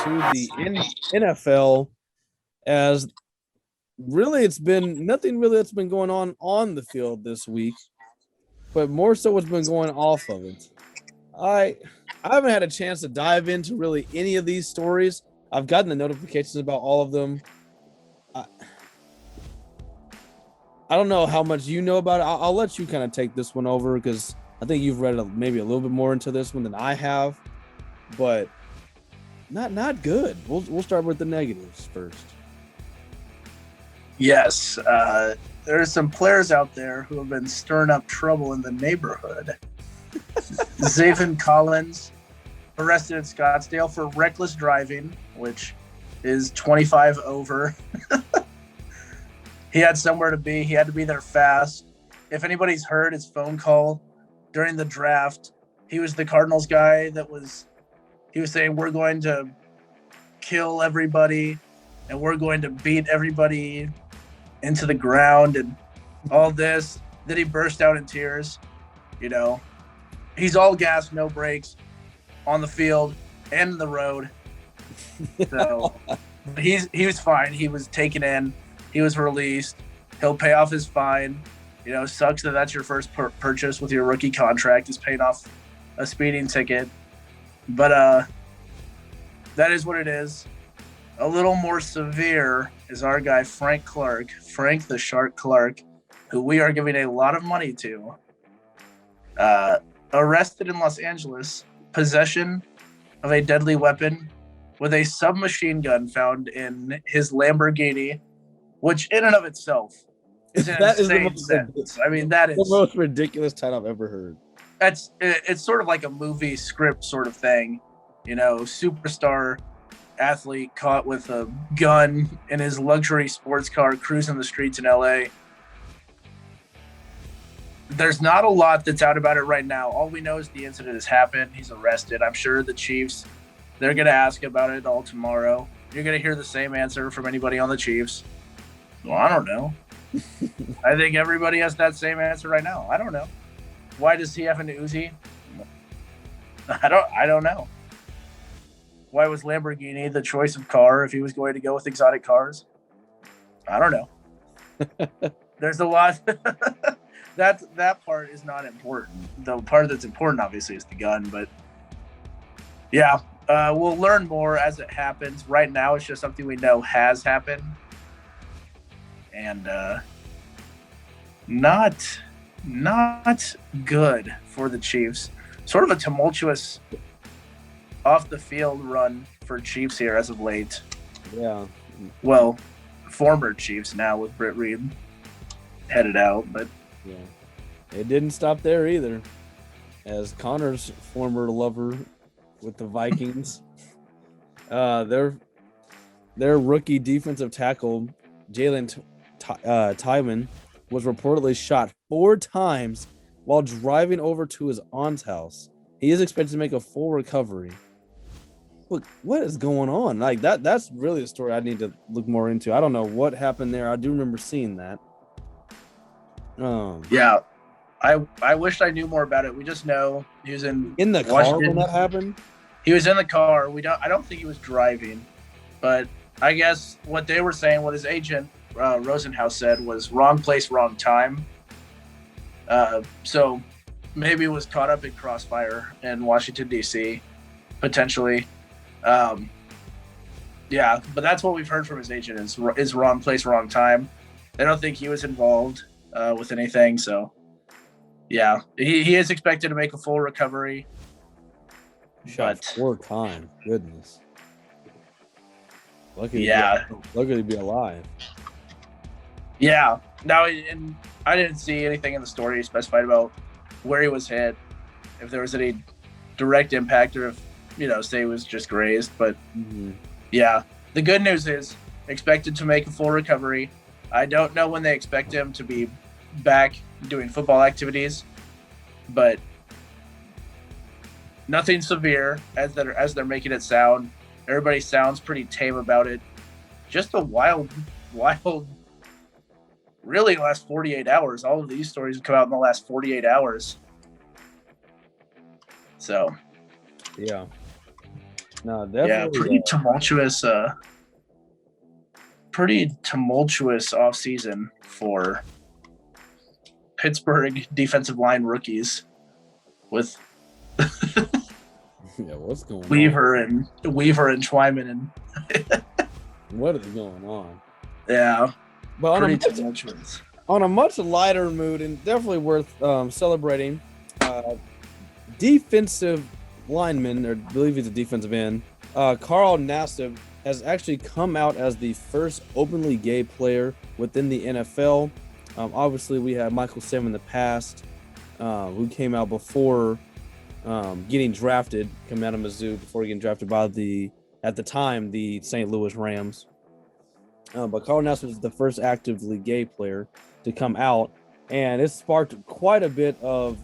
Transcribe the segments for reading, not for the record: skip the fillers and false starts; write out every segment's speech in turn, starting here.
to the NFL, as really it's been nothing really that's been going on the field this week, but more so what's been going off of it. I I haven't had a chance to dive into really any of these stories. I've gotten the notifications about all of them. I, I don't know how much you know about it. I'll let you kind of take this one over because I think you've read maybe a little bit more into this one than I have, but not good. We'll start with the negatives first. Yes, there are some players out there who have been stirring up trouble in the neighborhood. Zaven Collins arrested in Scottsdale for reckless driving, which is 25 over. He had somewhere to be. He had to be there fast. If anybody's heard his phone call during the draft, he was the Cardinals guy he was saying, we're going to kill everybody and we're going to beat everybody into the ground and all this. Then he burst out in tears. He's all gas, no brakes on the field and the road. So he was fine. He was taken in. He was released. He'll pay off his fine. Sucks that that's your first purchase with your rookie contract, is paying off a speeding ticket. But that is what it is. A little more severe is our guy Frank the Shark Clark, who we are giving a lot of money to. Arrested in Los Angeles, possession of a deadly weapon with a submachine gun found in his Lamborghini, which in and of itself is an insane sentence. I mean, that is the most ridiculous title I've ever heard. It's sort of like a movie script sort of thing, superstar athlete caught with a gun in his luxury sports car cruising the streets in LA. There's not a lot that's out about it right now. All we know is the incident has happened. He's arrested. I'm sure the Chiefs, they're going to ask about it all tomorrow. You're going to hear the same answer from anybody on the Chiefs. Well, I don't know. I think everybody has that same answer right now. I don't know. Why does he have an Uzi? I don't know. Why was Lamborghini the choice of car if he was going to go with exotic cars? I don't know. There's a lot. That part is not important. The part that's important, obviously, is the gun. But yeah, we'll learn more as it happens. Right now, it's just something we know has happened, and not good for the Chiefs. Sort of a tumultuous off the field run for Chiefs here as of late. Yeah. Well, former Chiefs now with Britt Reed headed out, but yeah, it didn't stop there either. As Connor's former lover with the Vikings, their rookie defensive tackle Jalen Twyman was reportedly shot 4 times while driving over to his aunt's house. He is expected to make a full recovery. Look, what is going on? Like that's really a story I need to look more into. I don't know what happened there. I do remember seeing that. Yeah. I wished I knew more about it. We just know he was in the Washington. Car when that happened. He was in the car. I don't think he was driving, but I guess what they were saying, what his agent Rosenhaus said, was wrong place, wrong time. So maybe was caught up in crossfire in Washington D.C. potentially. Yeah, but that's what we've heard from his agent is wrong place, wrong time. I don't think he was involved with anything. So yeah, he is expected to make a full recovery. Shot 4 times. Goodness. Lucky to be alive. Yeah. Now, and I didn't see anything in the story specified about where he was hit, if there was any direct impact, or if, say he was just grazed. But yeah, the good news is expected to make a full recovery. I don't know when they expect him to be back doing football activities, but nothing severe as they're making it sound. Everybody sounds pretty tame about it. Just a wild, really last 48 hours. All of these stories have come out in the last 48 hours. So, yeah. No, Yeah, definitely. pretty tumultuous offseason for Pittsburgh defensive line rookies with Yeah, what's going on? Weaver and Schweiman and What is going on? yeah, But pretty tumultuous. on a much lighter mood and definitely worth celebrating, defensive lineman, or I believe he's a defensive end, Carl Nassib has actually come out as the first openly gay player within the NFL. Obviously, we had Michael Sam in the past, who came out before getting drafted, coming out of Mizzou before getting drafted by at the time, the St. Louis Rams. But Carl Nassib was the first actively gay player to come out, and it sparked quite a bit of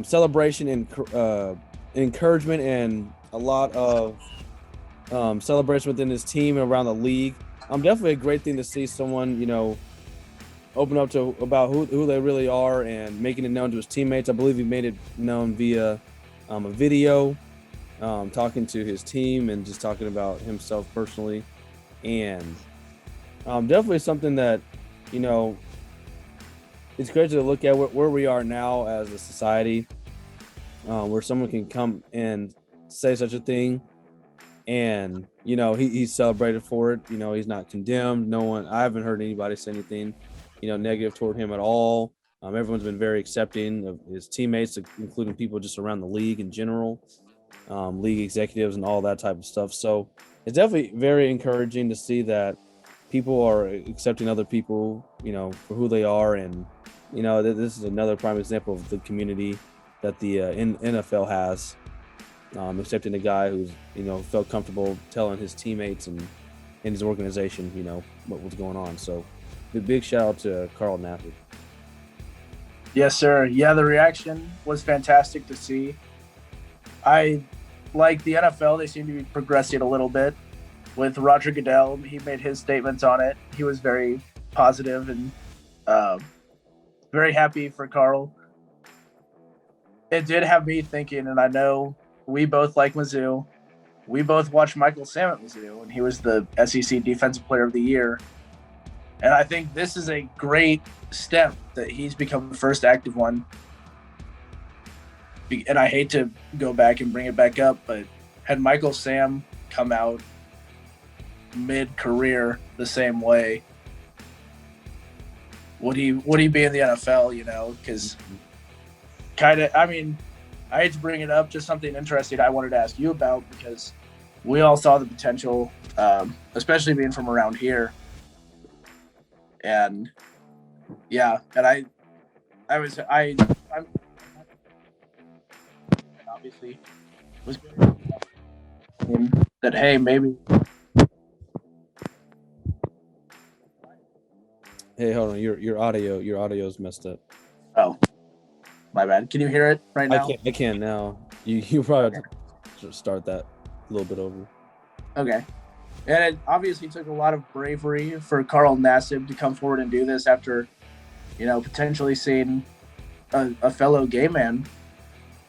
celebration and encouragement, and a lot of celebration within his team and around the league. Definitely a great thing to see someone, open up to about who they really are and making it known to his teammates. I believe he made it known via a video, talking to his team and just talking about himself personally. And definitely something that, it's great to look at where we are now as a society, where someone can come and say such a thing. And, he's celebrated for it. He's not condemned. I haven't heard anybody say anything, negative toward him at all. Everyone's been very accepting of his teammates, including people just around the league in general, league executives and all that type of stuff. So it's definitely very encouraging to see that people are accepting other people, for who they are. And, this is another prime example of the community that the NFL has, accepting a guy who's, felt comfortable telling his teammates and his organization, what was going on. So the big shout out to Carl Nassib. Yes, sir. Yeah, the reaction was fantastic to see. I like the NFL. They seem to be progressing a little bit. With Roger Goodell, he made his statements on it. He was very positive and very happy for Carl. It did have me thinking, and I know we both like Mizzou. We both watched Michael Sam at Mizzou, and he was the SEC Defensive Player of the Year. And I think this is a great step that he's become the first active one. And I hate to go back and bring it back up, but had Michael Sam come out mid-career the same way, would he be in the NFL, because I hate to bring it up, just something interesting I wanted to ask you about, because we all saw the potential, especially being from around here. And yeah, and I'm obviously was that, hey, maybe. Hey, hold on, your audio's messed up. Oh, my bad. Can you hear it right now? I can now. You probably have to start that a little bit over. Okay. And it obviously took a lot of bravery for Carl Nassib to come forward and do this after, potentially seeing a fellow gay man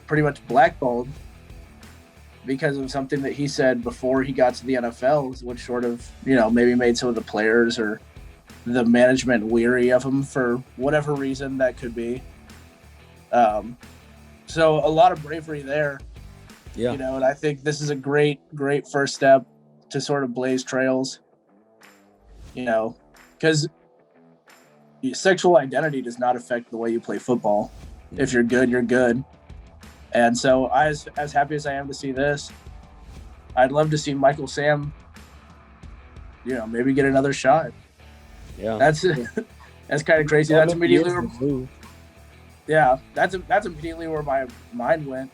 pretty much blackballed because of something that he said before he got to the NFL, which sort of, maybe made some of the players or the management weary of him for whatever reason that could be. So a lot of bravery there. Yeah. And I think this is a great, great first step to sort of blaze trails, because sexual identity does not affect the way you play football. Mm-hmm. If you're good, you're good. And so as happy as I am to see this, I'd love to see Michael Sam, maybe get another shot. Yeah. That's kind of crazy. That's immediately that's immediately where my mind went.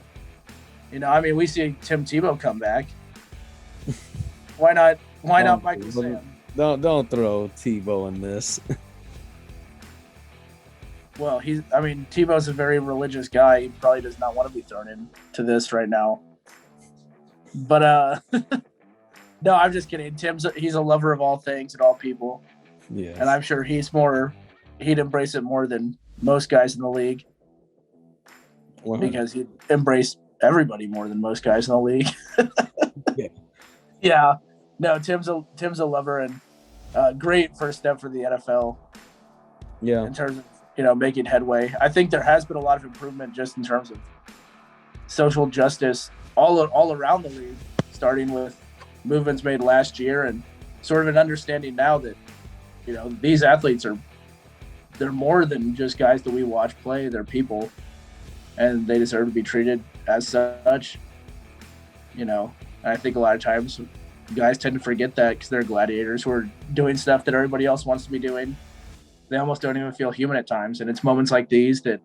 We see Tim Tebow come back. Why not Michael Sam? Don't throw Tebow in this. Well, Tebow's a very religious guy. He probably does not want to be thrown into this right now. But no, I'm just kidding. He's a lover of all things and all people. Yeah. And I'm sure he'd embrace it more than most guys in the league. 100. Because he'd embrace everybody more than most guys in the league. Yeah. Yeah, no, Tim's a lover, and great first step for the NFL Yeah, in terms of making headway. I think there has been a lot of improvement just in terms of social justice all around the league, starting with movements made last year and sort of an understanding now that these athletes they're more than just guys that we watch play. They're people, and they deserve to be treated as such. And I think a lot of times guys tend to forget that because they're gladiators who are doing stuff that everybody else wants to be doing. They almost don't even feel human at times, and it's moments like these that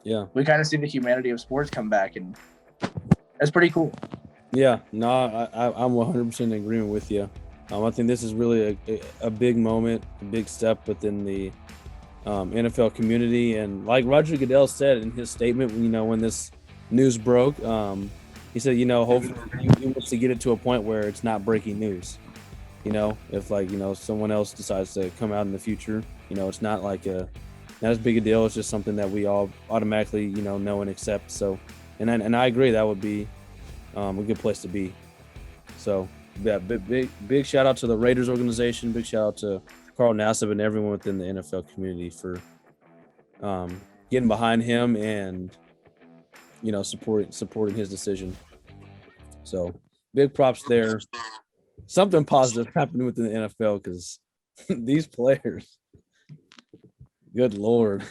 yeah, we kind of see the humanity of sports come back, and that's pretty cool. yeah. No, I'm 100% in agreement with you. I think this is really a big moment, a big step within the NFL community. And like Roger Goodell said in his statement, when this news broke, he said, hopefully he wants to get it to a point where it's not breaking news. If someone else decides to come out in the future, it's not like not as big a deal. It's just something that we all automatically, know and accept. So, and I agree that would be a good place to be. So, yeah, big shout out to the Raiders organization. Big shout out to Carl Nassib and everyone within the NFL community for getting behind him and supporting his decision. So, big props there. Something positive happening within the NFL because these players, good Lord.